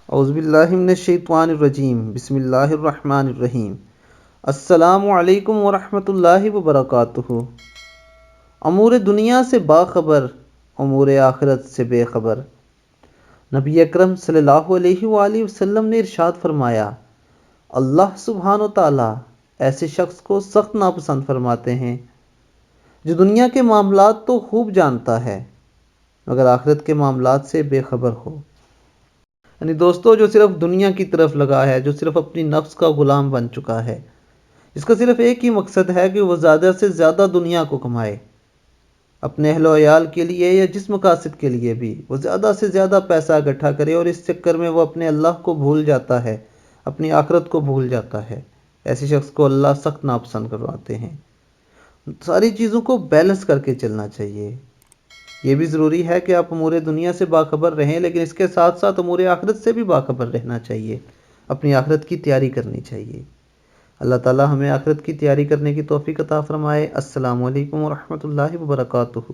اعوذ باللہ من الشیطان الرجیم، بسم اللہ الرحمن الرحیم۔ السلام علیکم ورحمۃ اللہ وبرکاتہ۔ امور دنیا سے باخبر، امور آخرت سے بے خبر۔ نبی اکرم صلی اللہ علیہ وآلہ وسلم نے ارشاد فرمایا، اللہ سبحانہ و تعالیٰ ایسے شخص کو سخت ناپسند فرماتے ہیں جو دنیا کے معاملات تو خوب جانتا ہے مگر آخرت کے معاملات سے بے خبر ہو۔ یعنی دوستو، جو صرف دنیا کی طرف لگا ہے، جو صرف اپنی نفس کا غلام بن چکا ہے، اس کا صرف ایک ہی مقصد ہے کہ وہ زیادہ سے زیادہ دنیا کو کمائے، اپنے اہل و عیال کے لیے یا جس مقاصد کے لیے بھی وہ زیادہ سے زیادہ پیسہ اکٹھا کرے، اور اس چکر میں وہ اپنے اللہ کو بھول جاتا ہے، اپنی آخرت کو بھول جاتا ہے۔ ایسے شخص کو اللہ سخت ناپسند کرواتے ہیں۔ ساری چیزوں کو بیلنس کر کے چلنا چاہیے۔ یہ بھی ضروری ہے کہ آپ امور دنیا سے باخبر رہیں، لیکن اس کے ساتھ ساتھ امور آخرت سے بھی باخبر رہنا چاہیے، اپنی آخرت کی تیاری کرنی چاہیے۔ اللہ تعالی ہمیں آخرت کی تیاری کرنے کی توفیق عطا فرمائے۔ السلام علیکم ورحمۃ اللہ وبرکاتہ۔